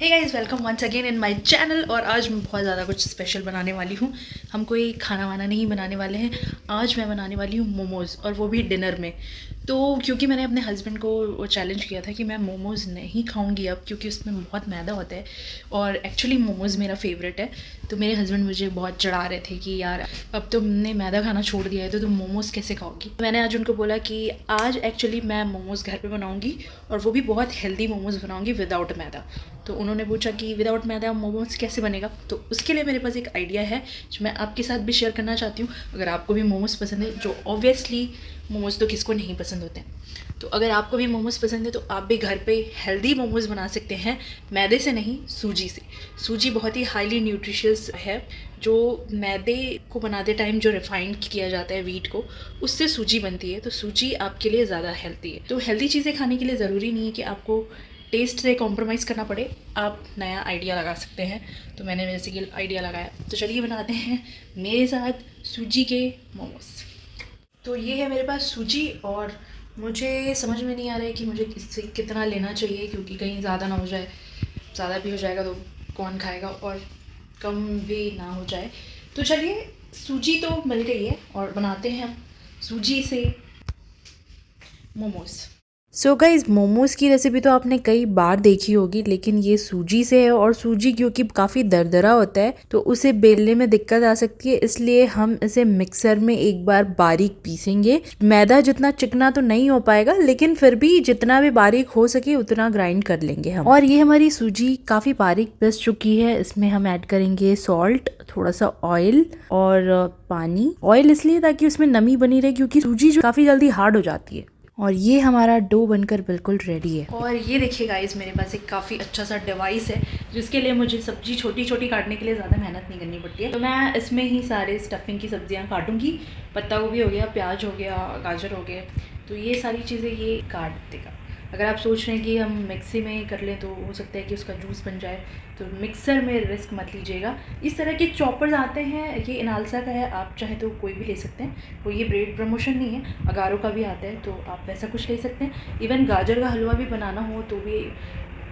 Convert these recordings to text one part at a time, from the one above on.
Hey guys, welcome once again in my channel. और आज मैं बहुत ज़्यादा कुछ स्पेशल बनाने वाली हूँ। हम कोई खाना वाना नहीं बनाने वाले हैं। आज मैं बनाने वाली हूँ मोमोज़, और वो भी डिनर में। तो क्योंकि मैंने अपने हस्बैंड को वो चैलेंज किया था कि मैं मोमोज़ नहीं खाऊंगी अब, क्योंकि उसमें बहुत मैदा होता है। और एक्चुअली मोमोज़ मेरा फेवरेट है। तो मेरे हस्बैंड मुझे बहुत चढ़ा रहे थे कि यार अब तुमने मैदा खाना छोड़ दिया है तो तुम मोमोज़ कैसे खाओगी। मैंने आज उनको बोला कि आज एक्चुअली मैं मोमोज़ घर पे बनाऊंगी, और वो भी बहुत हेल्दी मोमोज़ बनाऊंगी विदाउट मैदा। तो उन्होंने पूछा कि विदाउट मैदा मोमोज़ कैसे बनेगा। तो उसके लिए मेरे पास एक आइडिया है जो मैं आपके साथ भी शेयर करना चाहती हूँ। अगर आपको भी मोमोज़ पसंद है, जो ऑब्वियसली मोमोज़ तो किसको नहीं पसंद होते हैं, तो अगर आपको भी मोमोज़ पसंद है तो आप भी घर पे हेल्दी मोमोज़ बना सकते हैं। मैदे से नहीं, सूजी से। सूजी बहुत ही हाईली न्यूट्रिशियस है। जो मैदे को बनाते टाइम जो रिफाइंड किया जाता है वीट को, उससे सूजी बनती है। तो सूजी आपके लिए ज़्यादा हेल्दी है। तो हेल्दी चीज़ें खाने के लिए ज़रूरी नहीं है कि आपको टेस्ट से कॉम्प्रोमाइज़ करना पड़े। आप नया आइडिया लगा सकते हैं। तो मैंने जैसे कि आइडिया लगाया, तो चलिए बनाते हैं मेरे साथ सूजी के मोमोज़। तो ये है मेरे पास सूजी, और मुझे समझ में नहीं आ रहा है कि मुझे इससे कितना लेना चाहिए, क्योंकि कहीं ज़्यादा ना हो जाए। ज़्यादा भी हो जाएगा तो कौन खाएगा, और कम भी ना हो जाए। तो चलिए, सूजी तो मिल गई है और बनाते हैं हम सूजी से मोमोज़। सो गाइज़, मोमोज़ की रेसिपी तो आपने कई बार देखी होगी, लेकिन ये सूजी से है। और सूजी क्योंकि काफ़ी दरदरा होता है तो उसे बेलने में दिक्कत आ सकती है, इसलिए हम इसे मिक्सर में एक बार बारीक पीसेंगे। मैदा जितना चिकना तो नहीं हो पाएगा, लेकिन फिर भी जितना भी बारीक हो सके उतना ग्राइंड कर लेंगे हम। और ये हमारी सूजी काफ़ी बारीक पिस चुकी है। इसमें हम ऐड करेंगे सॉल्ट, थोड़ा सा ऑयल और पानी। ऑयल इसलिए ताकि उसमें नमी बनी रहे, क्योंकि सूजी जो काफ़ी जल्दी हार्ड हो जाती है। और ये हमारा डो बनकर बिल्कुल रेडी है। और ये देखिए गाइस, मेरे पास एक काफ़ी अच्छा सा डिवाइस है जिसके लिए मुझे सब्जी छोटी छोटी काटने के लिए ज़्यादा मेहनत नहीं करनी पड़ती है। तो मैं इसमें ही सारे स्टफिंग की सब्जियां काटूंगी। पत्ता गोभी हो गया, प्याज हो गया, गाजर हो गए, तो ये सारी चीज़ें ये काट देगा। अगर आप सोच रहे हैं कि हम मिक्सी में कर लें तो हो सकता है कि उसका जूस बन जाए, तो मिक्सर में रिस्क मत लीजिएगा। इस तरह के चॉपर्स आते हैं, ये इनालसा का है, आप चाहे तो कोई भी ले सकते हैं। वो ये ब्रेड प्रमोशन नहीं है, अगारो का भी आता है, तो आप वैसा कुछ ले सकते हैं। इवन गाजर का हलवा भी बनाना हो तो भी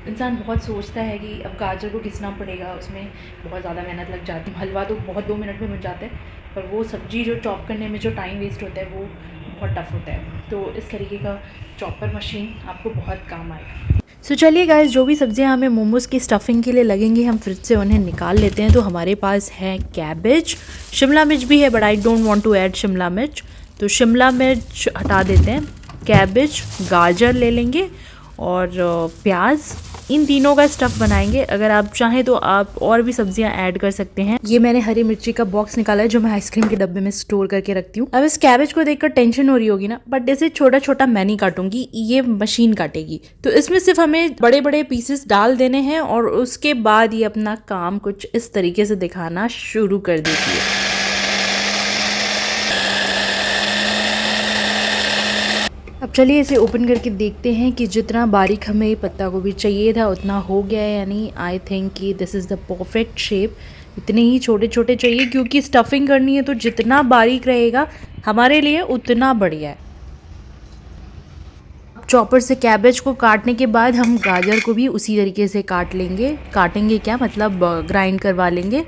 इंसान बहुत सोचता है कि अब गाजर को घिसना पड़ेगा, उसमें बहुत ज़्यादा मेहनत लग जाती है। हलवा तो बहुत 2 मिनट में बन जाता है, पर वो सब्ज़ी जो चॉप करने में जो टाइम वेस्ट होता है वो बहुत टफ होता है। तो इस तरीके का चॉपर मशीन आपको बहुत काम आएगा। सो चलिए गाइस, जो भी सब्जियां हमें मोमोज़ की स्टफिंग के लिए लगेंगी हम फ्रिज से उन्हें निकाल लेते हैं। तो हमारे पास है कैबेज, शिमला मिर्च भी है, but I don't want to add Shimla mirch, तो शिमला मिर्च हटा देते हैं। कैबेज, गाजर ले लेंगे और प्याज, इन तीनों का स्टफ़ बनाएंगे। अगर आप चाहें तो आप और भी सब्जियां ऐड कर सकते हैं। ये मैंने हरी मिर्ची का बॉक्स निकाला है जो मैं आइसक्रीम के डब्बे में स्टोर करके रखती हूँ। अब इस कैबेज को देखकर टेंशन हो रही होगी ना, बट इसे छोटा छोटा मैं नहीं काटूंगी, ये मशीन काटेगी। तो इसमें सिर्फ हमें बड़े बड़े पीसेस डाल देने हैं, और उसके बाद ये अपना काम कुछ इस तरीके से दिखाना शुरू कर देती है। अब चलिए इसे ओपन करके देखते हैं कि जितना बारीक हमें पत्ता गोभी चाहिए था उतना हो गया है या नहीं। आई थिंक कि this is the perfect shape. इतने ही छोटे छोटे चाहिए, क्योंकि स्टफिंग करनी है, तो जितना बारीक रहेगा हमारे लिए उतना बढ़िया है। चॉपर से कैबेज को काटने के बाद हम गाजर को भी उसी तरीके से काट लेंगे। काटेंगे क्या, मतलब ग्राइंड करवा लेंगे।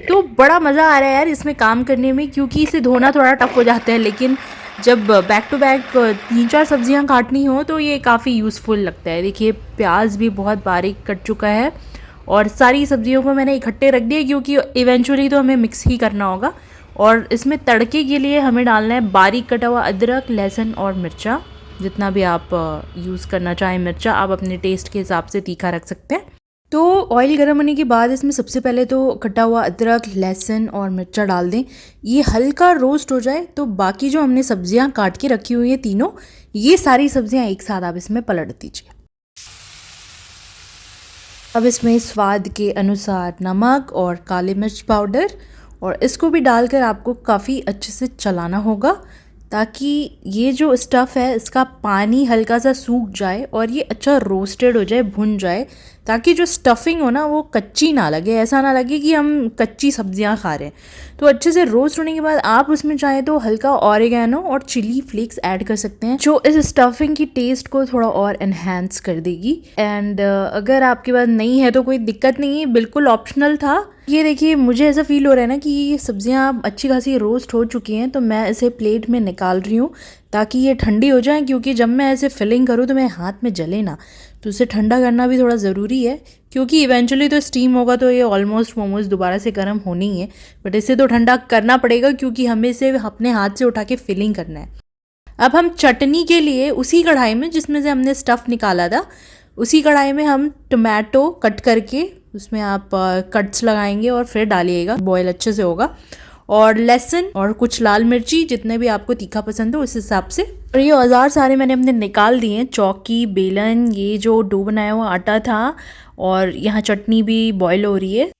तो बड़ा मज़ा आ रहा है यार इसमें काम करने में, क्योंकि इसे धोना थोड़ा टफ हो जाता है, लेकिन जब बैक टू बैक 3-4 सब्जियां काटनी हो तो ये काफ़ी यूज़फुल लगता है। देखिए, प्याज भी बहुत बारीक कट चुका है, और सारी सब्जियों को मैंने इकट्ठे रख दिया, क्योंकि इवेंचुअली तो हमें मिक्स ही करना होगा। और इसमें तड़के के लिए हमें डालना है बारीक कटा हुआ अदरक, लहसुन और मिर्चा। जितना भी आप यूज़ करना चाहें मिर्चा, आप अपने टेस्ट के हिसाब से तीखा रख सकते हैं। तो ऑयल गर्म होने के बाद इसमें सबसे पहले तो कटा हुआ अदरक, लहसुन और मिर्चा डाल दें। ये हल्का रोस्ट हो जाए तो बाकी जो हमने सब्जियां काट के रखी हुई हैं तीनों, ये सारी सब्जियां एक साथ आप इसमें पलट दीजिए। अब इसमें स्वाद के अनुसार नमक और काली मिर्च पाउडर, और इसको भी डालकर आपको काफ़ी अच्छे से चलाना होगा, ताकि ये जो स्टफ़ है इसका पानी हल्का सा सूख जाए और ये अच्छा रोस्टेड हो जाए, भुन जाए, ताकि जो स्टफिंग हो ना वो कच्ची ना लगे, ऐसा ना लगे कि हम कच्ची सब्जियां खा रहे हैं। तो अच्छे से रोस्ट होने के बाद आप उसमें चाहे तो हल्का ऑरिगेनो और चिली फ्लेक्स ऐड कर सकते हैं, जो इस स्टफिंग की टेस्ट को थोड़ा और एनहेंस कर देगी। एंड अगर आपके पास नहीं है तो कोई दिक्कत नहीं है, बिल्कुल ऑप्शनल था। ये देखिए, मुझे ऐसा फील हो रहा है ना कि ये सब्जियां अच्छी खासी रोस्ट हो चुकी हैं, तो मैं इसे प्लेट में निकाल रही हूँ ताकि ये ठंडी हो जाए, क्योंकि जब मैं ऐसे फिलिंग करूँ तो मेरे हाथ में जले ना। तो उसे ठंडा करना भी थोड़ा ज़रूरी है, क्योंकि इवेंचुअली तो स्टीम होगा तो ये ऑलमोस्ट मोमोज दोबारा से गर्म होनी ही है, बट इसे तो ठंडा करना पड़ेगा क्योंकि हमें इसे अपने हाथ से उठा के फिलिंग करना है। अब हम चटनी के लिए उसी कढ़ाई में जिसमें से हमने स्टफ़ निकाला था, उसी कढ़ाई में हम टोमेटो कट करके उसमें आप कट्स लगाएंगे और फिर डालिएगा, बॉयल अच्छे से होगा। और लहसुन और कुछ लाल मिर्ची, जितने भी आपको तीखा पसंद हो उस हिसाब से। और ये औजार सारे मैंने अपने निकाल दिए हैं, चौकी, बेलन, ये जो डो बनाया हुआ आटा था, और यहाँ चटनी भी बॉयल हो रही है।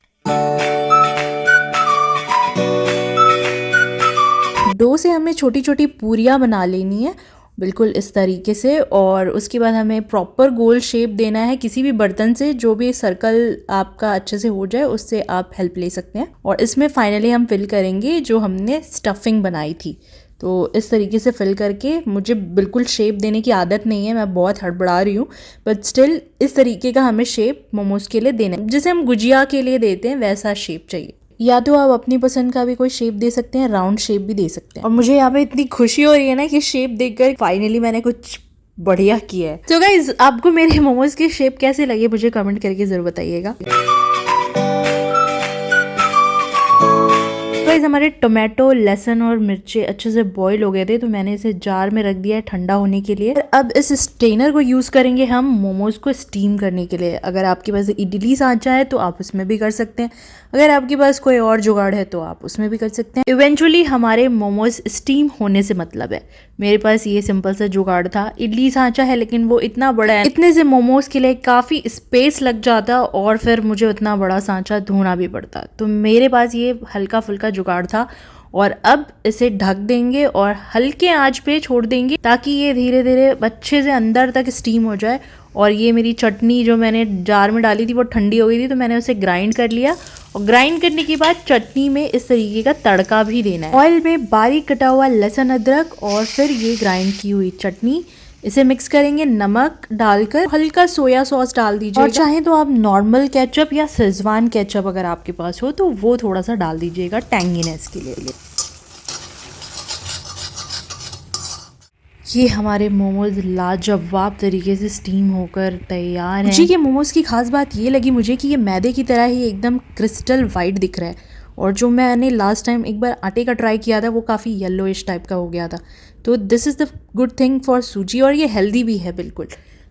डो से हमें छोटी छोटी पूरियाँ बना लेनी है, बिल्कुल इस तरीके से। और उसके बाद हमें प्रॉपर गोल शेप देना है किसी भी बर्तन से, जो भी सर्कल आपका अच्छे से हो जाए उससे आप हेल्प ले सकते हैं। और इसमें फाइनली हम फिल करेंगे जो हमने स्टफिंग बनाई थी। तो इस तरीके से फिल करके, मुझे बिल्कुल शेप देने की आदत नहीं है, मैं बहुत हड़बड़ा रही हूँ, बट स्टिल इस तरीके का हमें शेप मोमोज के लिए देना है, जैसे हम गुजिया के लिए देते हैं वैसा शेप चाहिए। या तो आप अपनी पसंद का भी कोई शेप दे सकते हैं, राउंड शेप भी दे सकते हैं। और मुझे यहाँ पे इतनी खुशी हो रही है ना कि शेप देखकर फाइनली मैंने कुछ बढ़िया किया है। तो गाइज, आपको मेरे मोमोज के शेप कैसे लगे मुझे कमेंट करके जरूर बताइएगा। गाइस, हमारे टोमेटो, लहसुन और मिर्चे अच्छे से बॉईल हो गए थे, तो मैंने इसे जार में रख दिया है ठंडा होने के लिए। अब इस स्ट्रेनर को यूज़ करेंगे हम मोमोज को स्टीम करने के लिए। अगर आपके पास इडली सांचा है तो आप उसमें भी कर सकते हैं, अगर आपके पास कोई और जुगाड़ है तो आप उसमें भी कर सकते हैं। इवेंचुअली हमारे मोमोज स्टीम होने से मतलब है। मेरे पास ये सिंपल सा जुगाड़ था, इडली सांचा है लेकिन वो इतना बड़ा है, इतने से मोमोज के लिए काफ़ी स्पेस लग जाता और फिर मुझे उतना बड़ा सांचा धोना भी पड़ता। तो मेरे पास ये हल्का फुल्का जुगाड़ था। और अब इसे ढक देंगे और हल्के आंच पे छोड़ देंगे ताकि ये धीरे धीरे अच्छे से अंदर तक स्टीम हो जाए। और ये मेरी चटनी जो मैंने जार में डाली थी वो ठंडी हो गई थी, तो मैंने उसे ग्राइंड कर लिया। और ग्राइंड करने के बाद चटनी में इस तरीके का तड़का भी देना है। ऑयल में बारीक कटा हुआ लहसुन, अदरक और फिर ये ग्राइंड की हुई चटनी, इसे मिक्स करेंगे। नमक डालकर हल्का सोया सॉस डाल दीजिए, और चाहे तो आप नॉर्मल केचप या शेजवान केचप अगर आपके पास हो तो वो थोड़ा सा डाल दीजिएगा टैंगीनेस के लिए। ये हमारे मोमोज लाजवाब तरीके से स्टीम होकर तैयार हैं। जी, के मोमोज की खास बात ये लगी मुझे कि ये मैदे की तरह ही एकदम क्रिस्टल वाइट दिख रहा है, और जो मैंने लास्ट टाइम एक बार आटे का ट्राई किया था वो काफ़ी येलोइश टाइप का हो गया था। तो this is the good thing for सूजी, और ये हेल्दी भी है बिल्कुल।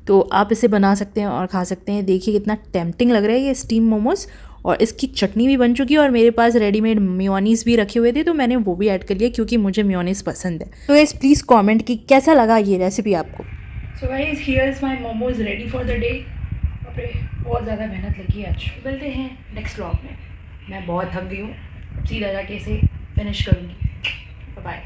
तो आप इसे बना सकते हैं और खा सकते हैं। देखिए कितना टेम्पटिंग लग रहा है ये स्टीम मोमोज। और इसकी चटनी भी बन चुकी है, और मेरे पास रेडीमेड मेयोनीज भी रखे हुए थे तो मैंने वो भी ऐड कर लिया क्योंकि मुझे मेयोनीज पसंद है। तो गाइस, प्लीज़ कमेंट कि कैसा लगा ये रेसिपी आपको। So guys, here is my momos ready for the day. अरे बहुत ज़्यादा मेहनत लगी है आज। मिलते हैं नेक्स्ट व्लॉग में। मैं बहुत थक गई हूँ, सीधा जाके इसे फिनिश करूँगी। बाय।